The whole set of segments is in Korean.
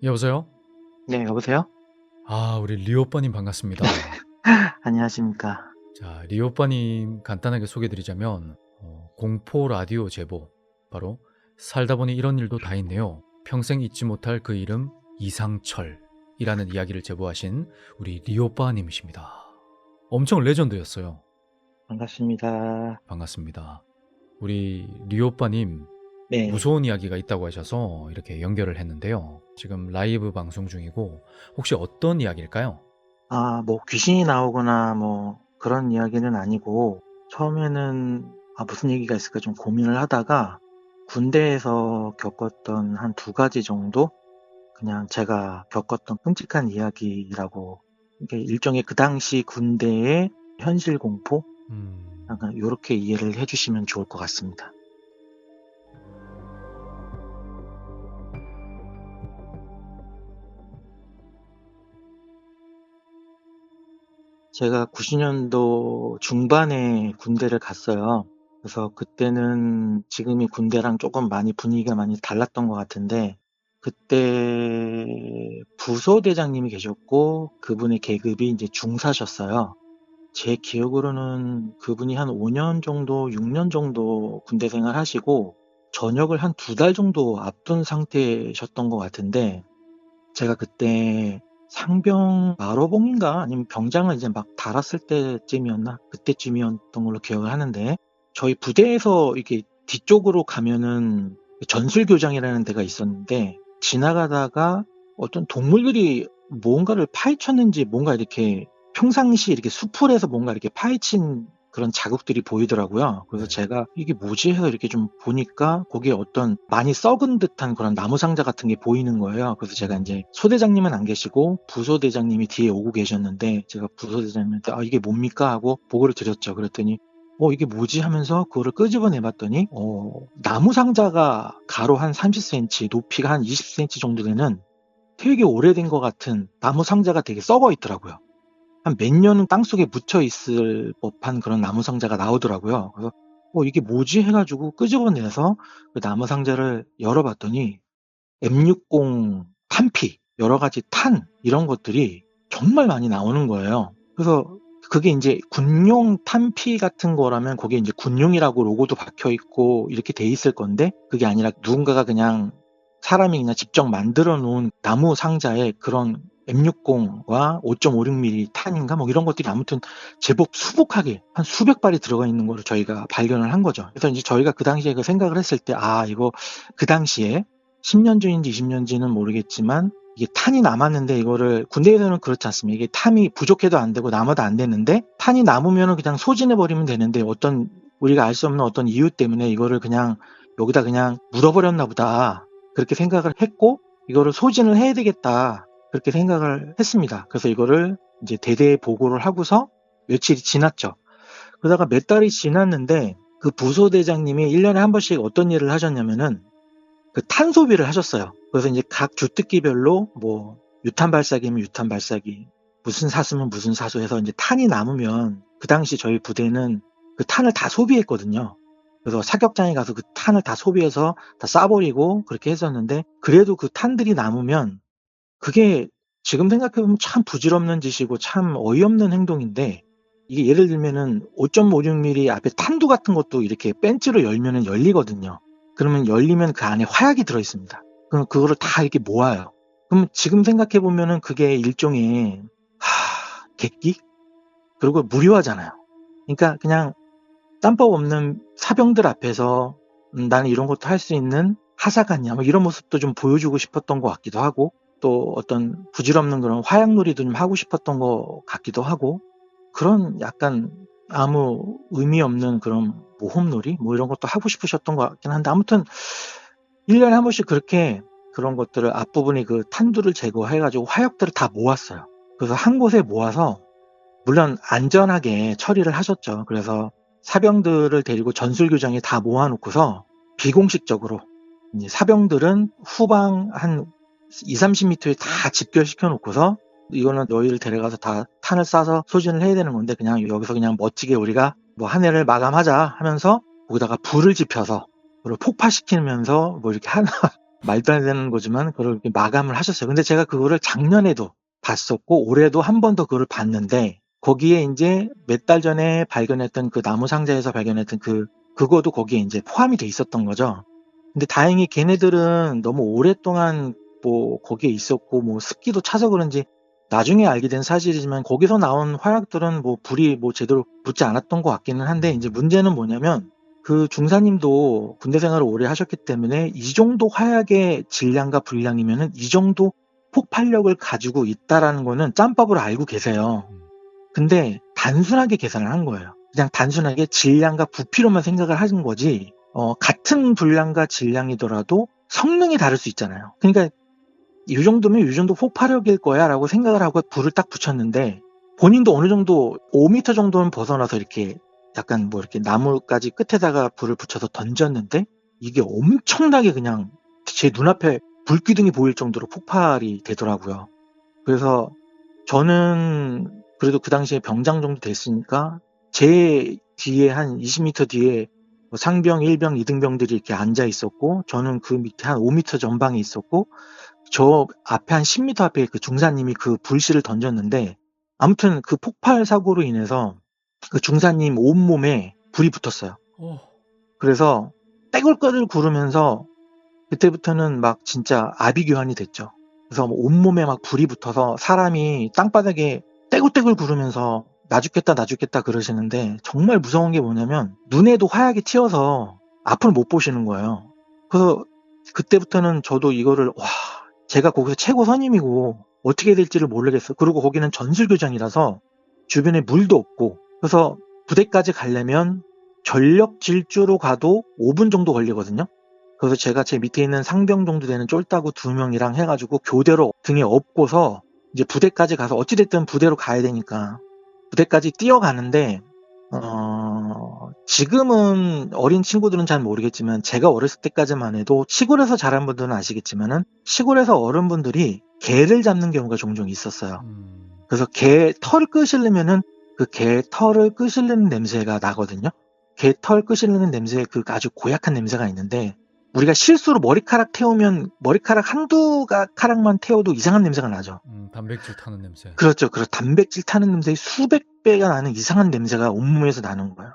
여보세요? 네, 여보세요? 우리 리오빠님 반갑습니다. 안녕하십니까. 자, 리오빠님 간단하게 소개드리자면, 공포 라디오 제보, 바로 살다 보니 이런 일도 다 있네요. 평생 잊지 못할 그 이름 이상철이라는 이야기를 제보하신 우리 리오빠님이십니다. 엄청 레전드였어요. 반갑습니다. 반갑습니다. 우리 리오빠님 네. 무서운 이야기가 있다고 하셔서 이렇게 연결을 했는데요. 지금 라이브 방송 중이고 혹시 어떤 이야기일까요? 뭐, 귀신이 나오거나 뭐, 그런 이야기는 아니고, 처음에는, 무슨 얘기가 있을까 좀 고민을 하다가, 군대에서 겪었던 한 두 가지 정도? 그냥 제가 겪었던 끔찍한 이야기라고, 이게 일종의 그 당시 군대의 현실 공포? 음, 약간, 요렇게 이해를 해주시면 좋을 것 같습니다. 제가 90년도 중반에 군대를 갔어요. 그래서 그때는 지금이 군대랑 조금 많이 분위기가 많이 달랐던 것 같은데, 그때 부소대장님이 계셨고, 그분의 계급이 이제 중사셨어요. 제 기억으로는 그분이 한 5년 정도, 6년 정도 군대 생활 하시고, 전역을 한 2달 정도 앞둔 상태셨던 것 같은데, 제가 그때 상병 마로봉인가 아니면 병장을 이제 막 달았을 때쯤이었나? 그때쯤이었던 걸로 기억을 하는데, 저희 부대에서 이렇게 뒤쪽으로 가면은 전술교장이라는 데가 있었는데, 지나가다가 어떤 동물들이 뭔가를 파헤쳤는지 뭔가 이렇게 평상시 이렇게 수풀에서 뭔가 이렇게 파헤친 그런 자국들이 보이더라고요. 그래서 네. 제가 이게 뭐지 해서 이렇게 좀 보니까 거기에 어떤 많이 썩은 듯한 그런 나무 상자 같은 게 보이는 거예요. 그래서 제가 이제 소대장님은 안 계시고 부소대장님이 뒤에 오고 계셨는데, 제가 부소대장님한테 이게 뭡니까 하고 보고를 드렸죠. 그랬더니 이게 뭐지 하면서 그거를 끄집어내 봤더니 나무 상자가 가로 한 30cm, 높이가 한 20cm 정도 되는 되게 오래된 것 같은 나무 상자가 되게 썩어 있더라고요. 한 몇 년은 땅속에 묻혀 있을 법한 그런 나무 상자가 나오더라고요. 그래서 이게 뭐지 해가지고 끄집어내서 그 나무 상자를 열어봤더니 M60 탄피, 여러 가지 탄 이런 것들이 정말 많이 나오는 거예요. 그래서 그게 이제 군용 탄피 같은 거라면 거기에 이제 군용이라고 로고도 박혀 있고 이렇게 돼 있을 건데, 그게 아니라 누군가가 그냥 사람이 그냥 직접 만들어 놓은 나무 상자에 그런 M60과 5.56mm 탄인가 뭐 이런 것들이 아무튼 제법 수북하게 한 수백 발이 들어가 있는 거를 저희가 발견을 한 거죠. 그래서 이제 저희가 그 당시에 그 생각을 했을 때, 이거 그 당시에 10년 전인지 20년지는 모르겠지만 이게 탄이 남았는데, 이거를 군대에서는 그렇지 않습니까? 이게 탄이 부족해도 안 되고 남아도 안 되는데, 탄이 남으면 그냥 소진해 버리면 되는데 어떤 우리가 알 수 없는 어떤 이유 때문에 이거를 그냥 여기다 그냥 묻어버렸나 보다, 그렇게 생각을 했고, 이거를 소진을 해야 되겠다 그렇게 생각을 했습니다. 그래서 이거를 이제 대대에 보고를 하고서 며칠이 지났죠. 그러다가 몇 달이 지났는데 그 부소대장님이 1년에 한 번씩 어떤 일을 하셨냐면은 그 탄 소비를 하셨어요. 그래서 이제 각 주특기별로 뭐 유탄 발사기면 유탄 발사기, 무슨 사수면 무슨 사수 해서 이제 탄이 남으면, 그 당시 저희 부대는 그 탄을 다 소비했거든요. 그래서 사격장에 가서 그 탄을 다 소비해서 다 쏴버리고 그렇게 했었는데, 그래도 그 탄들이 남으면 그게 지금 생각해보면 참 부질없는 짓이고 참 어이없는 행동인데, 이게 예를 들면은 5.56mm 앞에 탄두 같은 것도 이렇게 벤치로 열면은 열리거든요. 그러면 열리면 그 안에 화약이 들어있습니다. 그럼 그거를 다 이렇게 모아요. 그럼 지금 생각해보면은 그게 일종의 객기? 그리고 무료하잖아요. 그러니까 그냥 짬밥 없는 사병들 앞에서 나는 이런 것도 할 수 있는 하사관이야 뭐 이런 모습도 좀 보여주고 싶었던 것 같기도 하고, 또 어떤 부질없는 그런 화약놀이도 좀 하고 싶었던 것 같기도 하고, 그런 약간 아무 의미 없는 그런 모험놀이 뭐 이런 것도 하고 싶으셨던 것 같긴 한데, 아무튼 1년에 한 번씩 그렇게 그런 것들을 앞부분에 그 탄두를 제거해가지고 화약들을 다 모았어요. 그래서 한 곳에 모아서, 물론 안전하게 처리를 하셨죠. 그래서 사병들을 데리고 전술교장에 다 모아놓고서 비공식적으로 이제 사병들은 후방 한 2, 30m에 다 집결시켜 놓고서, 이거는 너희를 데려가서 다 탄을 쏴서 소진을 해야 되는 건데 그냥 여기서 그냥 멋지게 우리가 뭐 한 해를 마감하자 하면서 거기다가 불을 지펴서 그걸 폭파시키면서 뭐 이렇게 하는 말도 안 되는 거지만 그걸 이렇게 마감을 하셨어요. 근데 제가 그거를 작년에도 봤었고 올해도 한 번 더 그걸 봤는데 거기에 이제 몇 달 전에 발견했던 그 나무 상자에서 발견했던 그거도 거기에 이제 포함이 돼 있었던 거죠. 근데 다행히 걔네들은 너무 오랫동안 뭐 거기에 있었고 뭐 습기도 차서 그런지 나중에 알게 된 사실이지만 거기서 나온 화약들은 뭐 불이 뭐 제대로 붙지 않았던 것 같기는 한데 이제 문제는 뭐냐면 그 중사님도 군대 생활을 오래 하셨기 때문에 이 정도 화약의 질량과 분량이면은 이 정도 폭발력을 가지고 있다라는 거는 짬밥으로 알고 계세요. 근데 단순하게 계산을 한 거예요. 그냥 단순하게 질량과 부피로만 생각을 하는 거지, 같은 분량과 질량이더라도 성능이 다를 수 있잖아요. 그러니까 이 정도면 이 정도 폭발력일 거야 라고 생각을 하고 불을 딱 붙였는데 본인도 어느 정도 5m 정도는 벗어나서 이렇게 약간 뭐 이렇게 나무까지 끝에다가 불을 붙여서 던졌는데 이게 엄청나게 그냥 제 눈앞에 불기둥이 보일 정도로 폭발이 되더라고요. 그래서 저는 그래도 그 당시에 병장 정도 됐으니까 제 뒤에 한 20m 뒤에 뭐 상병, 1병, 2등병들이 이렇게 앉아 있었고 저는 그 밑에 한 5m 전방에 있었고 저 앞에 한 10m 앞에 그 중사님이 그 불씨를 던졌는데 아무튼 그 폭발 사고로 인해서 그 중사님 온몸에 불이 붙었어요. 어. 그래서 떼굴떼굴 구르면서 그때부터는 막 진짜 아비규환이 됐죠. 그래서 뭐 온몸에 막 불이 붙어서 사람이 땅바닥에 떼굴떼굴 구르면서 나 죽겠다 그러시는데 정말 무서운 게 뭐냐면 눈에도 화약이 튀어서 앞을 못 보시는 거예요. 그래서 그때부터는 저도 이거를 제가 거기서 최고 선임이고 어떻게 될지를 모르겠어. 그리고 거기는 전술교장이라서 주변에 물도 없고 그래서 부대까지 가려면 전력 질주로 가도 5분 정도 걸리거든요. 그래서 제가 제 밑에 있는 상병 정도 되는 쫄따구 2명이랑 해가지고 교대로 등에 업고서 이제 부대까지 가서 어찌됐든 부대로 가야 되니까 부대까지 뛰어가는데 지금은 어린 친구들은 잘 모르겠지만 제가 어렸을 때까지만 해도 시골에서 자란 분들은 아시겠지만은 시골에서 어른분들이 개를 잡는 경우가 종종 있었어요. 그래서 개 털을 끄시려면은 그 개 털을 끄시려는 냄새가 나거든요. 개 털 끄시려는 냄새 그 아주 고약한 냄새가 있는데 우리가 실수로 머리카락 태우면 머리카락 한두 가락만 태워도 이상한 냄새가 나죠. 단백질 타는 냄새. 그렇죠. 단백질 타는 냄새의 수백 배가 나는 이상한 냄새가 온몸에서 나는 거예요.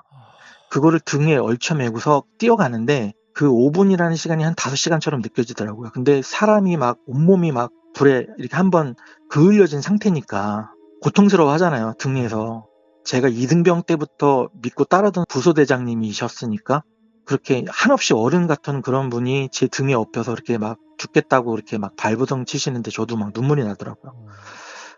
그거를 등에 얼쳐매고서 뛰어가는데 그 5분이라는 시간이 한 5시간처럼 느껴지더라고요. 근데 사람이 막 온몸이 막 불에 이렇게 한번 그을려진 상태니까 고통스러워 하잖아요. 등에서. 제가 2등병 때부터 믿고 따르던 부소대장님이셨으니까 그렇게 한없이 어른 같은 그런 분이 제 등에 엎여서 이렇게 막 죽겠다고 이렇게 막 발버둥 치시는데 저도 막 눈물이 나더라고요.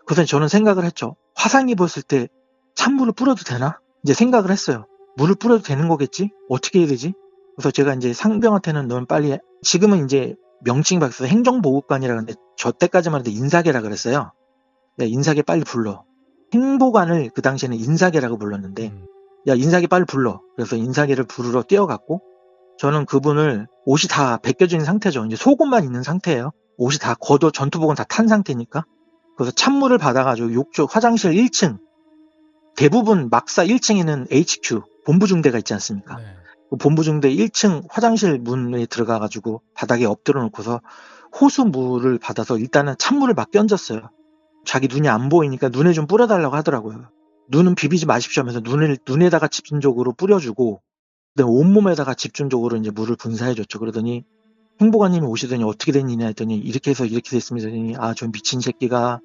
그래서 저는 생각을 했죠. 화상 입었을 때 찬물을 뿌려도 되나? 이제 생각을 했어요. 물을 뿌려도 되는 거겠지? 어떻게 해야 되지? 그래서 제가 이제 상병한테는 넌 빨리 지금은 이제 명칭이 바뀌어서 행정보급관이라 그러는데 저 때까지만 해도 인사계라 그랬어요. 야, 인사계 빨리 불러. 행보관을 그 당시에는 인사계라고 불렀는데 야, 인사계 빨리 불러. 그래서 인사계를 부르러 뛰어갔고 저는 그분을 옷이 다 벗겨진 상태죠. 이제 속옷만 있는 상태예요. 옷이 다 걷어 전투복은 다 탄 상태니까. 그래서 찬물을 받아가지고 욕조 화장실 1층 대부분 막사 1층에는 HQ 본부중대가 있지 않습니까? 네. 그 본부중대 1층 화장실 문에 들어가가지고 바닥에 엎드려 놓고서 호수물을 받아서 일단은 찬물을 막 끼얹었어요. 자기 눈이 안 보이니까 눈에 좀 뿌려달라고 하더라고요. 눈은 비비지 마십시오 하면서 눈에다가 집중적으로 뿌려주고 그다음에 온몸에다가 집중적으로 이제 물을 분사해줬죠. 그러더니 행보관님이 오시더니 어떻게 된 일이냐 했더니 이렇게 해서 이렇게 됐습니다. 했더니 저 미친 새끼가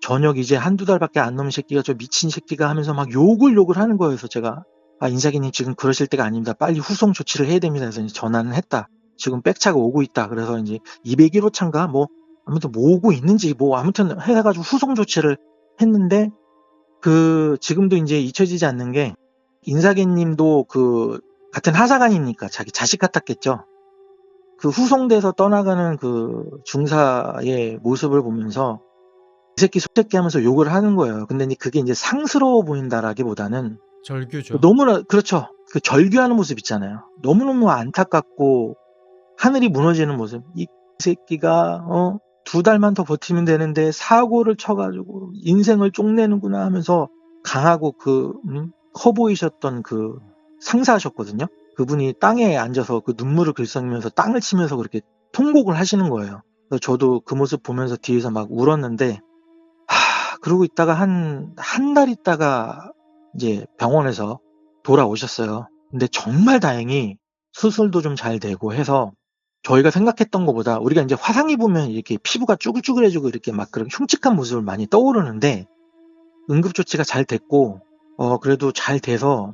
저녁 이제 한두 달밖에 안 넘은 새끼가 저 미친 새끼가 하면서 막 욕을 하는 거예요. 그래서 제가 인사기님 지금 그러실 때가 아닙니다. 빨리 후송 조치를 해야 됩니다. 그래서 이제 전화는 했다. 지금 백차가 오고 있다. 그래서 이제 201호차인가 뭐 아무튼 뭐 오고 있는지 뭐 아무튼 해가지고 후송 조치를 했는데 지금도 이제 잊혀지지 않는 게 인사계님도 그 같은 하사관이니까 자기 자식 같았겠죠. 그 후송돼서 떠나가는 그 중사의 모습을 보면서 이 새끼 소새끼 하면서 욕을 하는 거예요. 근데 그게 이제 상스러워 보인다라기보다는 절규죠. 너무나 그렇죠. 그 절규하는 모습 있잖아요. 너무너무 안타깝고 하늘이 무너지는 모습. 이 새끼가 2달만 더 버티면 되는데 사고를 쳐가지고 인생을 쪽내는구나 하면서 강하고 커 보이셨던 그 상사하셨거든요. 그분이 땅에 앉아서 그 눈물을 글썽이면서 땅을 치면서 그렇게 통곡을 하시는 거예요. 그래서 저도 그 모습 보면서 뒤에서 막 울었는데, 그러고 있다가 한 달 있다가 이제 병원에서 돌아오셨어요. 근데 정말 다행히 수술도 좀 잘 되고 해서 저희가 생각했던 것보다, 우리가 이제 화상 입으면 이렇게 피부가 쭈글쭈글해지고 이렇게 막 그런 흉측한 모습을 많이 떠오르는데, 응급조치가 잘 됐고, 그래도 잘 돼서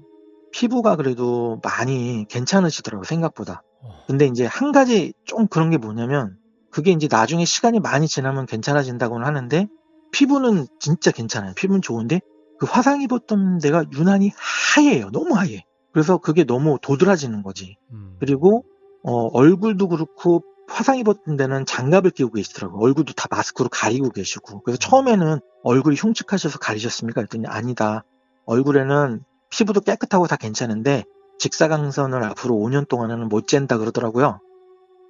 피부가 그래도 많이 괜찮으시더라고요, 생각보다. 근데 이제 한 가지 좀 그런 게 뭐냐면, 그게 이제 나중에 시간이 많이 지나면 괜찮아진다고는 하는데, 피부는 진짜 괜찮아요. 피부는 좋은데, 그 화상 입었던 데가 유난히 하얘요. 너무 하얘. 그래서 그게 너무 도드라지는 거지. 그리고, 얼굴도 그렇고, 화상 입었던 데는 장갑을 끼고 계시더라고요. 얼굴도 다 마스크로 가리고 계시고. 그래서 처음에는 얼굴이 흉측하셔서 가리셨습니까? 그랬더니 아니다. 얼굴에는 피부도 깨끗하고 다 괜찮은데 직사광선을 앞으로 5년 동안은 못 잰다 그러더라고요.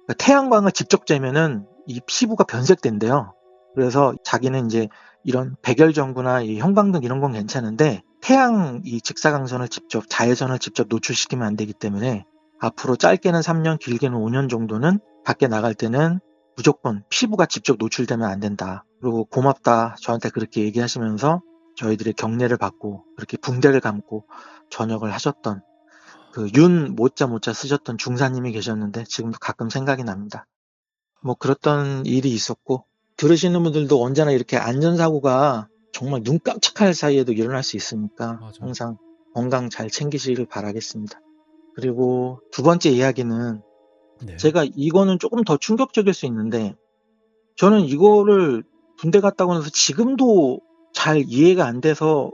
그러니까 태양광을 직접 쬐면은 이 피부가 변색된대요. 그래서 자기는 이제 이런 백열전구나 이 형광등 이런 건 괜찮은데 태양 이 직사광선을 직접 자외선을 직접 노출시키면 안 되기 때문에 앞으로 짧게는 3년, 길게는 5년 정도는 밖에 나갈 때는 무조건 피부가 직접 노출되면 안 된다. 그리고 고맙다. 저한테 그렇게 얘기하시면서 저희들의 격려를 받고 그렇게 붕대를 감고 전역을 하셨던 그 윤 모자 쓰셨던 중사님이 계셨는데 지금도 가끔 생각이 납니다. 뭐 그랬던 일이 있었고, 들으시는 분들도 언제나 이렇게 안전사고가 정말 눈 깜짝할 사이에도 일어날 수 있으니까 맞아요. 항상 건강 잘 챙기시길 바라겠습니다. 그리고 두 번째 이야기는, 네. 제가 이거는 조금 더 충격적일 수 있는데, 저는 이거를 군대 갔다 오고 나서 지금도 잘 이해가 안 돼서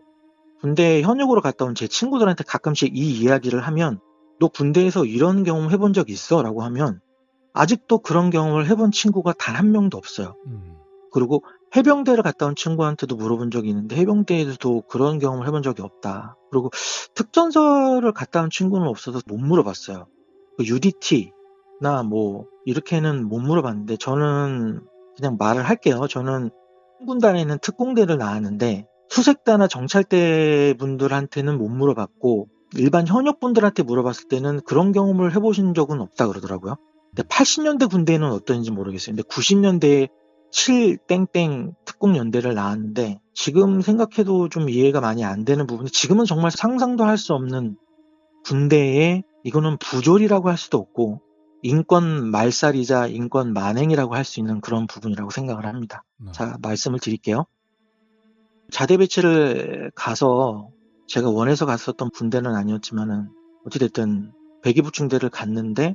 군대 현역으로 갔다 온 제 친구들한테 가끔씩 이 이야기를 하면, 너 군대에서 이런 경험 해본 적 있어? 라고 하면 아직도 그런 경험을 해본 친구가 단 한 명도 없어요. 그리고 해병대를 갔다 온 친구한테도 물어본 적이 있는데 해병대에서도 그런 경험을 해본 적이 없다. 그리고 특전사를 갔다 온 친구는 없어서 못 물어봤어요. UDT나 뭐 이렇게는 못 물어봤는데, 저는 그냥 말을 할게요. 저는 군단에 있는 특공대를 나왔는데 수색대나 정찰대 분들한테는 못 물어봤고, 일반 현역분들한테 물어봤을 때는 그런 경험을 해보신 적은 없다 그러더라고요. 근데 80년대 군대는 어떤지 모르겠어요. 근데 90년대에 7땡땡 특공연대를 나왔는데 지금 생각해도 좀 이해가 많이 안 되는 부분이, 지금은 정말 상상도 할 수 없는 군대에, 이거는 부조리라고 할 수도 없고 인권 말살이자 인권 만행이라고 할 수 있는 그런 부분이라고 생각을 합니다. 자, 말씀을 드릴게요. 자대 배치를 가서, 제가 원해서 갔었던 군대는 아니었지만은 어찌됐든 배기부충대를 갔는데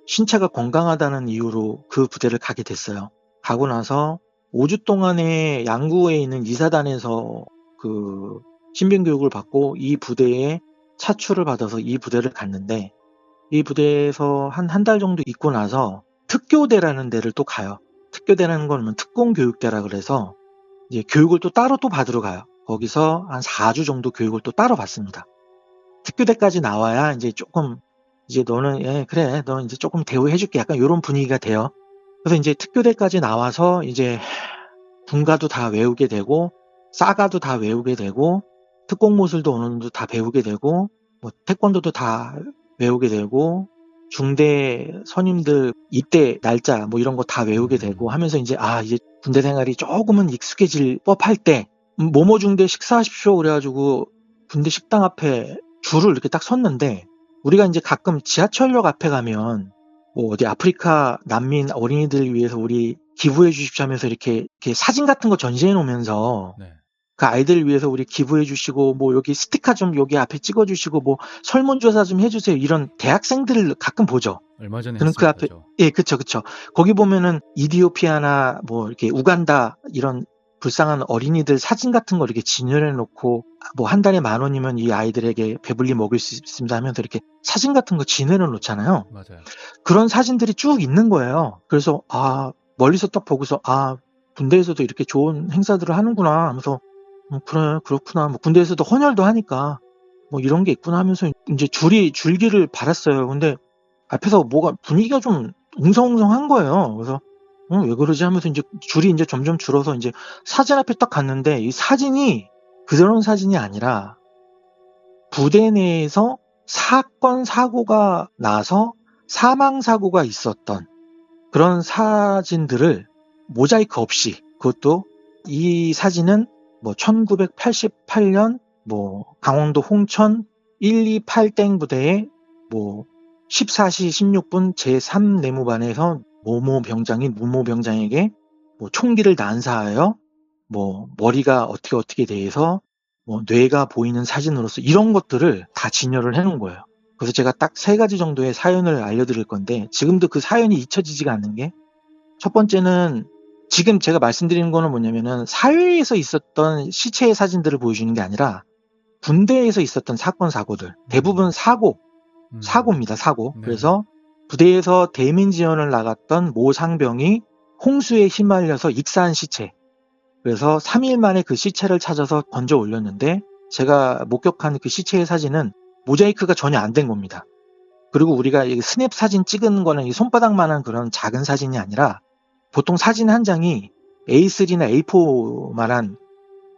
신체가 건강하다는 이유로 그 부대를 가게 됐어요. 가고 나서 5주 동안의 양구에 있는 이사단에서 그 신병 교육을 받고 이 부대에 차출을 받아서 이 부대를 갔는데, 이 부대에서 한 달 정도 있고 나서 특교대라는 데를 또 가요. 특교대라는 건 특공교육대라 그래서 이제 교육을 또 따로 또 받으러 가요. 거기서 한 4주 정도 교육을 또 따로 받습니다. 특교대까지 나와야 이제 조금, 이제 너는 그래, 너 이제 조금 대우해줄게, 약간 이런 분위기가 돼요. 그래서 이제 특교대까지 나와서 이제 군가도 다 외우게 되고 싸가도 다 외우게 되고 특공무술도 어느 정도 다 배우게 되고 뭐 태권도도 다 외우게 되고 중대 선임들 입대 날짜 뭐 이런 거 다 외우게 되고 하면서 이제 이제 군대 생활이 조금은 익숙해질 법할 때, 모모 중대 식사하십시오 그래가지고 군대 식당 앞에 줄을 이렇게 딱 섰는데, 우리가 이제 가끔 지하철역 앞에 가면 뭐 어디 아프리카 난민 어린이들 위해서 우리 기부해 주십시오 하면서 이렇게 사진 같은 거 전시해 놓으면서 그 아이들 위해서 우리 기부해 주시고 뭐 여기 스티커 좀 여기 앞에 찍어 주시고 뭐 설문조사 좀 해주세요, 이런 대학생들을 가끔 보죠. 얼마 전에 저는 그 앞에, 했습니다. 그쵸. 거기 보면은 이디오피아나 뭐 이렇게 우간다 이런 불쌍한 어린이들 사진 같은 거 이렇게 진열해 놓고, 뭐 한 달에 10,000원이면 이 아이들에게 배불리 먹일 수 있습니다 하면서 이렇게 사진 같은 거 진열해 놓잖아요. 맞아요. 그런 사진들이 쭉 있는 거예요. 그래서 멀리서 딱 보고서 군대에서도 이렇게 좋은 행사들을 하는구나 하면서 그래, 그렇구나. 뭐 군대에서도 헌혈도 하니까 뭐 이런 게 있구나 하면서 이제 줄기를 바랐어요. 근데 앞에서 뭐가 분위기가 좀 웅성웅성한 거예요. 그래서 왜 그러지 하면서 이제 줄이 이제 점점 줄어서 이제 사진 앞에 딱 갔는데, 이 사진이 그런 사진이 아니라 부대 내에서 사건 사고가 나서 사망 사고가 있었던 그런 사진들을 모자이크 없이, 그것도 이 사진은 뭐 1988년 뭐 강원도 홍천 128땡 부대의 뭐 14시 16분 제3 내무반에서 모모 병장인 무모 병장에게 뭐 총기를 난사하여 뭐 머리가 어떻게 돼서 뭐 뇌가 보이는 사진으로서 이런 것들을 다 진열을 해놓은 거예요. 그래서 제가 딱 3가지 정도의 사연을 알려드릴 건데, 지금도 그 사연이 잊혀지지가 않는 게, 첫 번째는 지금 제가 말씀드리는 거는 뭐냐면은 사회에서 있었던 시체의 사진들을 보여주는 게 아니라 군대에서 있었던 사건 사고들, 대부분 사고입니다. 사고. 네. 그래서 부대에서 대민 지원을 나갔던 모 상병이 홍수에 휘말려서 익사한 시체, 그래서 3일 만에 그 시체를 찾아서 건져 올렸는데, 제가 목격한 그 시체의 사진은 모자이크가 전혀 안 된 겁니다. 그리고 우리가 이 스냅 사진 찍은 거는 이 손바닥만한 그런 작은 사진이 아니라 보통 사진 한 장이 A3나 A4만한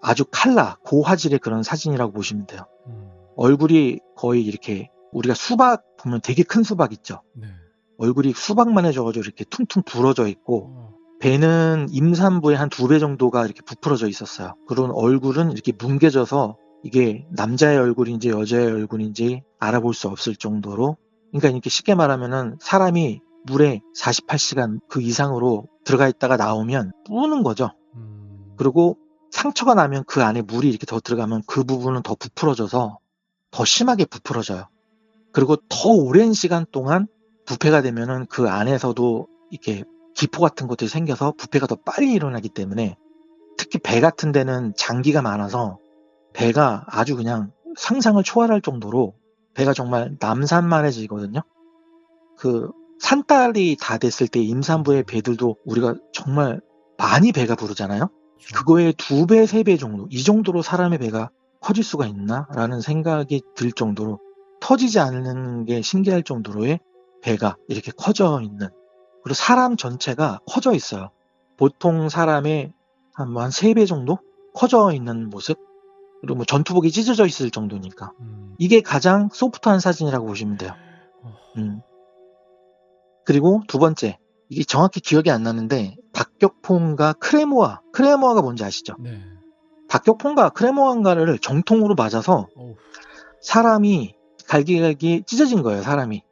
아주 칼라, 고화질의 그런 사진이라고 보시면 돼요. 얼굴이 거의 이렇게, 우리가 수박 보면 되게 큰 수박 있죠. 네. 얼굴이 수박만 해져가지고 이렇게 퉁퉁 부러져 있고, 배는 임산부의 한 2배 정도가 이렇게 부풀어져 있었어요. 그런 얼굴은 이렇게 뭉개져서 이게 남자의 얼굴인지 여자의 얼굴인지 알아볼 수 없을 정도로, 그러니까 이렇게 쉽게 말하면은 사람이 물에 48시간 그 이상으로 들어가 있다가 나오면 뿌는 거죠. 그리고 상처가 나면 그 안에 물이 이렇게 더 들어가면 그 부분은 더 부풀어져서 더 심하게 부풀어져요. 그리고 더 오랜 시간 동안 부패가 되면은 그 안에서도 이렇게 기포 같은 것들이 생겨서 부패가 더 빨리 일어나기 때문에, 특히 배 같은 데는 장기가 많아서 배가 아주 그냥 상상을 초월할 정도로 배가 정말 남산만해지거든요. 그 산딸이 다 됐을 때 임산부의 배들도 우리가 정말 많이 배가 부르잖아요. 그거의 2배, 3배 정도, 이 정도로 사람의 배가 커질 수가 있나? 라는 생각이 들 정도로, 터지지 않는 게 신기할 정도로의 배가 이렇게 커져 있는, 그리고 사람 전체가 커져 있어요. 보통 사람의 한 3배 정도 커져 있는 모습, 그리고 뭐 전투복이 찢어져 있을 정도니까. 이게 가장 소프트한 사진이라고 보시면 돼요. 그리고 2번째, 이게 정확히 기억이 안 나는데 박격포인가 크레모아가 뭔지 아시죠? 네. 박격포인가 크레모아인가를 정통으로 맞아서 사람이 갈기갈기 찢어진 거예요, 사람이.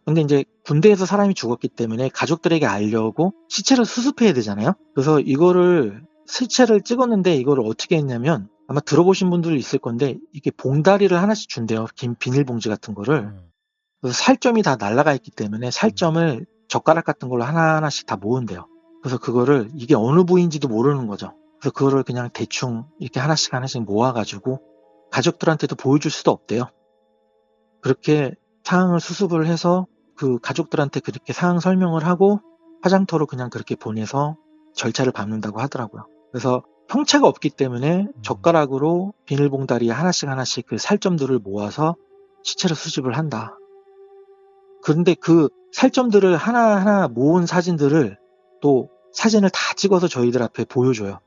근데 이제 군대에서 사람이 죽었기 때문에 가족들에게 알려고 시체를 수습해야 되잖아요. 그래서 이거를 시체를 찍었는데, 이거를 어떻게 했냐면, 아마 들어보신 분들 있을 건데, 이게 봉다리를 하나씩 준대요. 긴 비닐봉지 같은 거를. 그래서 살점이 다 날아가 있기 때문에 살점을 젓가락 같은 걸로 하나하나씩 다 모은대요. 그래서 그거를, 이게 어느 부위인지도 모르는 거죠. 그래서 그거를 그냥 대충 이렇게 하나씩 모아가지고 가족들한테도 보여줄 수도 없대요. 그렇게 상황을 수습을 해서 그 가족들한테 그렇게 상황 설명을 하고 화장터로 그냥 그렇게 보내서 절차를 밟는다고 하더라고요. 그래서 형체가 없기 때문에 젓가락으로 비닐봉다리에 하나씩 그 살점들을 모아서 시체를 수집을 한다. 그런데 그 살점들을 하나하나 모은 사진들을 또 사진을 다 찍어서 저희들 앞에 보여줘요.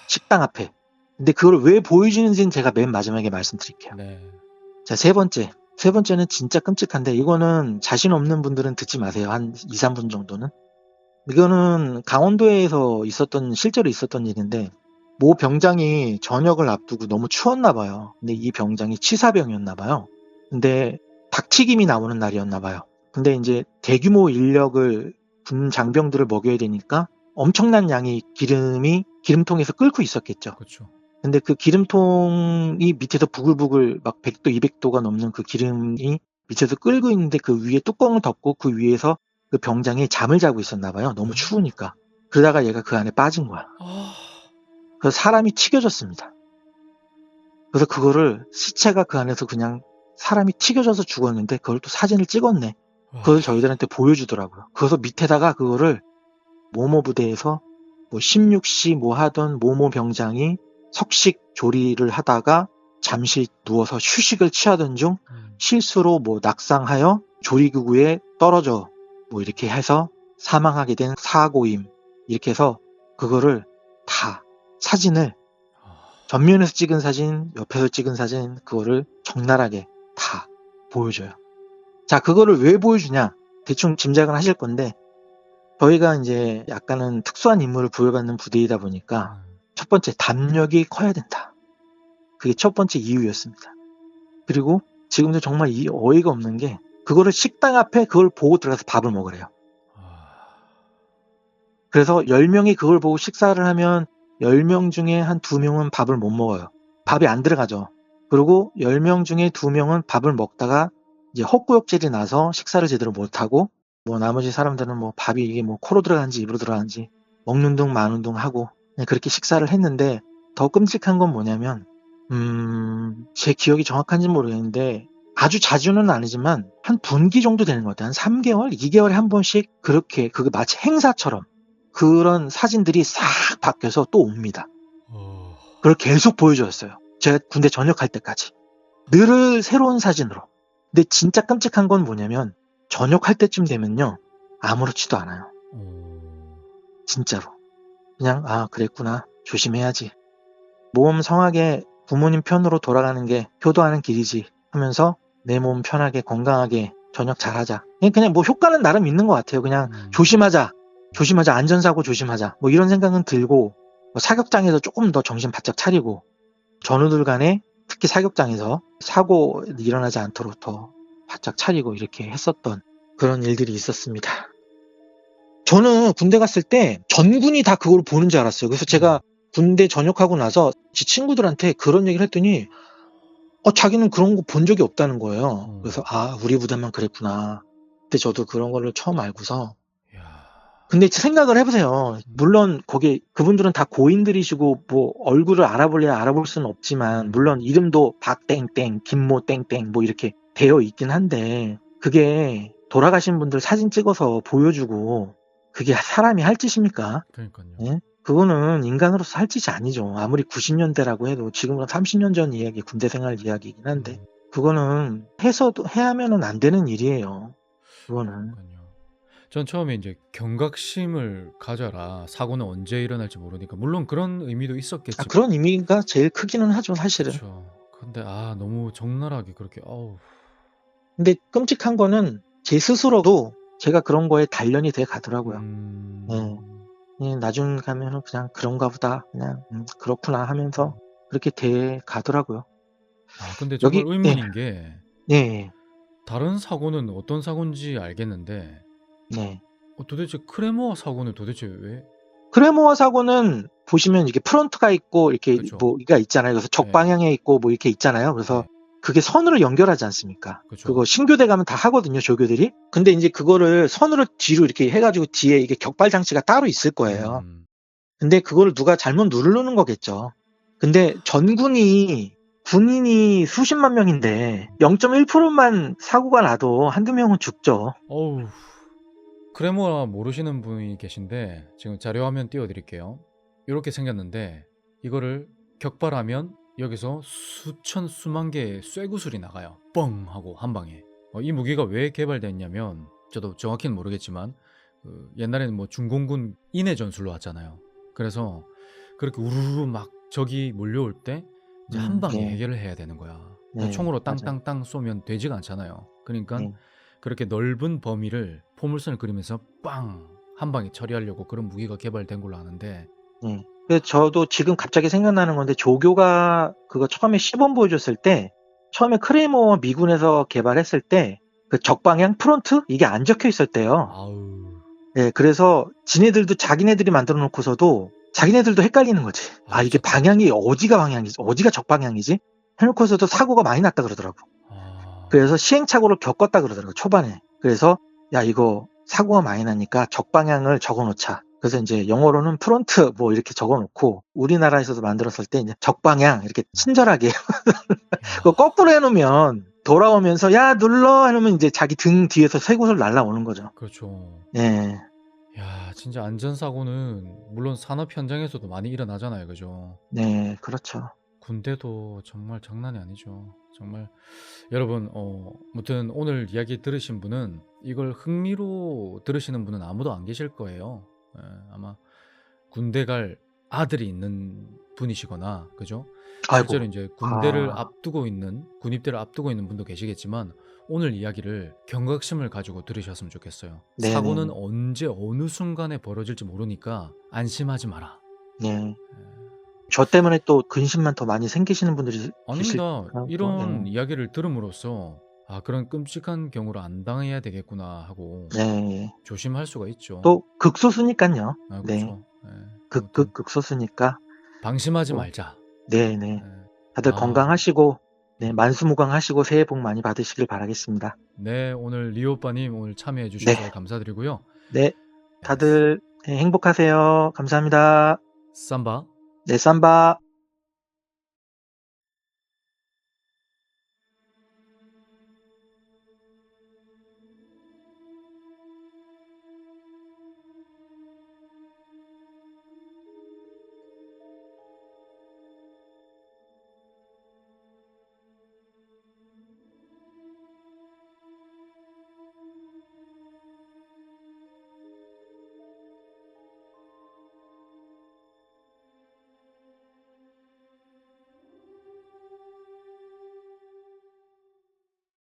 식당 앞에. 근데 그걸 왜 보여주는지는 제가 맨 마지막에 말씀드릴게요. 네. 자, 세 번째는 진짜 끔찍한데, 이거는 자신 없는 분들은 듣지 마세요. 한 2, 3분 정도는. 이거는 강원도에서 실제로 있었던 일인데, 모 병장이 전역을 앞두고 너무 추웠나 봐요. 근데 이 병장이 치사병이었나 봐요. 근데 닭튀김이 나오는 날이었나 봐요. 근데 이제 대규모 인력을, 군 장병들을 먹여야 되니까 엄청난 양의 기름통에서 끓고 있었겠죠. 그렇죠. 근데 그 기름통이 밑에서 부글부글 막 100도, 200도가 넘는 그 기름이 밑에서 끓고 있는데, 그 위에 뚜껑을 덮고 그 위에서 그 병장이 잠을 자고 있었나 봐요. 너무 추우니까. 그러다가 얘가 그 안에 빠진 거야. 그래서 사람이 튀겨졌습니다. 그래서 그거를, 시체가 그 안에서 그냥 사람이 튀겨져서 죽었는데 그걸 또 사진을 찍었네. 그걸 저희들한테 보여주더라고요. 그래서 밑에다가 그거를 모모 부대에서 뭐 16시 뭐 하던 모모 병장이 석식 조리를 하다가 잠시 누워서 휴식을 취하던 중 실수로 뭐 낙상하여 조리기구에 떨어져 뭐 이렇게 해서 사망하게 된 사고임. 이렇게 해서 그거를 다 사진을, 전면에서 찍은 사진, 옆에서 찍은 사진, 그거를 적나라하게 다 보여줘요. 자, 그거를 왜 보여주냐? 대충 짐작은 하실 건데, 저희가 이제 약간은 특수한 임무를 부여받는 부대이다 보니까 첫 번째 담력이 커야 된다. 그게 첫 번째 이유였습니다. 그리고 지금도 정말 이 어이가 없는 게 그거를 식당 앞에 그걸 보고 들어가서 밥을 먹으래요. 그래서 10명이 그걸 보고 식사를 하면 10명 중에 한 2명은 밥을 못 먹어요. 밥이 안 들어가죠. 그리고 10명 중에 2명은 밥을 먹다가 이제 헛구역질이 나서 식사를 제대로 못하고 뭐 나머지 사람들은 뭐 밥이 이게 뭐 코로 들어가는지 입으로 들어가는지 먹는 둥 마는 둥 하고 그냥 그렇게 식사를 했는데 더 끔찍한 건 뭐냐면 제 기억이 정확한지 모르겠는데 아주 자주는 아니지만 한 분기 정도 되는 것 같아요. 한 3개월, 2개월에 한 번씩 그렇게 그게 마치 행사처럼 그런 사진들이 싹 바뀌어서 또 옵니다. 그걸 계속 보여줬어요. 제가 군대 전역할 때까지. 늘 새로운 사진으로. 근데 진짜 끔찍한 건 뭐냐면 전역할 때쯤 되면요. 아무렇지도 않아요. 진짜로. 그냥 그랬구나. 조심해야지. 몸 성하게 부모님 편으로 돌아가는 게 효도하는 길이지 하면서 내 몸 편하게 건강하게 전역 잘하자. 그냥 뭐 효과는 나름 있는 것 같아요. 그냥 조심하자. 안전사고 조심하자. 뭐 이런 생각은 들고 뭐 사격장에서 조금 더 정신 바짝 차리고 전우들 간에 특히 사격장에서 사고 일어나지 않도록 더 바짝 차리고 이렇게 했었던 그런 일들이 있었습니다. 저는 군대 갔을 때 전군이 다 그걸 보는 줄 알았어요. 그래서 제가 군대 전역하고 나서 제 친구들한테 그런 얘기를 했더니 자기는 그런 거 본 적이 없다는 거예요. 그래서 우리 부대만 그랬구나. 근데 저도 그런 걸로 처음 알고서 근데 생각을 해보세요. 물론 거기 그분들은 다 고인들이시고 뭐 얼굴을 알아볼래야 알아볼 수는 없지만 물론 이름도 박땡땡, 김모 땡땡 뭐 이렇게 되어 있긴 한데 그게 돌아가신 분들 사진 찍어서 보여주고 그게 사람이 할 짓입니까? 그러니까요. 예? 그거는 인간으로서 할 짓이 아니죠. 아무리 90년대라고 해도 지금은 30년 전 이야기, 군대 생활 이야기이긴 한데 그거는 해야 하면은 안 되는 일이에요. 그거는. 그러니까요. 전 처음에 이제 경각심을 가져라. 사고는 언제 일어날지 모르니까. 물론 그런 의미도 있었겠지만. 그런 의미가 제일 크기는 하죠, 사실은. 그렇죠. 근데 너무 적나라하게 그렇게 근데 끔찍한 거는 제 스스로도 제가 그런 거에 단련이 돼 가더라고요. 나중 가면은 그냥 그런가 보다. 그냥 그렇구나 하면서 그렇게 돼 가더라고요. 근데 정말 여기 의문인 게 네. 다른 사고는 어떤 사고인지 알겠는데 네. 도대체 크레모아 사고는 도대체 왜? 크레모아 사고는 보시면 이게 프론트가 있고 이렇게 그쵸. 뭐가 있잖아요. 그래서 적방향에 있고 뭐 이렇게 있잖아요. 그래서 네. 그게 선으로 연결하지 않습니까? 그쵸. 그거 신교대 가면 다 하거든요, 조교들이. 근데 이제 그거를 선으로 뒤로 이렇게 해가지고 뒤에 이게 격발 장치가 따로 있을 거예요. 근데 그거를 누가 잘못 누르는 거겠죠. 근데 전군이 군인이 수십만 명인데 0.1%만 사고가 나도 한두 명은 죽죠. 어우. 크레모아 모르시는 분이 계신데 지금 자료 화면 띄워드릴게요. 이렇게 생겼는데 이거를 격발하면 여기서 수천 수만 개의 쇠구슬이 나가요. 뻥 하고 한 방에. 이 무기가 왜 개발됐냐면 저도 정확히는 모르겠지만 옛날에는 뭐 중공군 인해 전술로 왔잖아요. 그래서 그렇게 우르르 막 적이 몰려올 때 이제 한 방에 네. 해결을 해야 되는 거야. 네, 총으로 맞아요. 땅땅땅 쏘면 되지가 않잖아요. 그러니까 네. 그렇게 넓은 범위를 포물선을 그리면서 빵! 한 방에 처리하려고 그런 무기가 개발된 걸로 아는데 네. 그래서 저도 지금 갑자기 생각나는 건데 조교가 그거 처음에 시범 보여줬을 때 처음에 크레모 미군에서 개발했을 때 그 적방향 프론트 이게 안 적혀 있었대요. 아우. 네, 그래서 지네들도 자기네들이 만들어 놓고서도 자기네들도 헷갈리는 거지. 이게 진짜. 방향이 어디가 적방향이지? 해놓고서도 사고가 많이 났다 그러더라고. 그래서 시행착오를 겪었다 그러더라고, 초반에. 그래서 야 이거 사고가 많이 나니까 적방향을 적어놓자. 그래서 이제 영어로는 프론트 뭐 이렇게 적어놓고 우리나라에서도 만들었을 때 이제 적방향 이렇게 친절하게 그거 거꾸로 해놓으면 돌아오면서 야 눌러 해놓으면 이제 자기 등 뒤에서 쇠구슬 날라오는 거죠. 그렇죠. 예. 야, 진짜 안전사고는 물론 산업 현장에서도 많이 일어나잖아요. 그죠? 네, 그렇죠. 군대도 정말 장난이 아니죠. 정말 여러분 아무튼 오늘 이야기 들으신 분은 이걸 흥미로 들으시는 분은 아무도 안 계실 거예요. 아마 군대 갈 아들이 있는 분이시거나 그죠? 아이고. 실제로 이제 군대를 앞두고 있는 군입대를 앞두고 있는 분도 계시겠지만 오늘 이야기를 경각심을 가지고 들으셨으면 좋겠어요. 네네. 사고는 언제 어느 순간에 벌어질지 모르니까 안심하지 마라. 네. 저 때문에 또 근심만 더 많이 생기시는 분들이 계실 아닙니다. 거고. 이런 네. 이야기를 들음으로써 아, 그런 끔찍한 경우를 안 당해야 되겠구나 하고 네. 조심할 수가 있죠. 또 극소수니까요. 아, 네. 그렇죠. 예. 아무튼 극소수니까. 방심하지 또 말자. 네네. 예. 다들 아, 건강하시고 네, 만수무강하시고 새해 복 많이 받으시길 바라겠습니다. 네, 오늘 리오 오빠님 오늘 참여해 네. 주셔서 감사드리고요. 네. 다들 행복하세요. 감사합니다. 삼바. 네, 쌈바.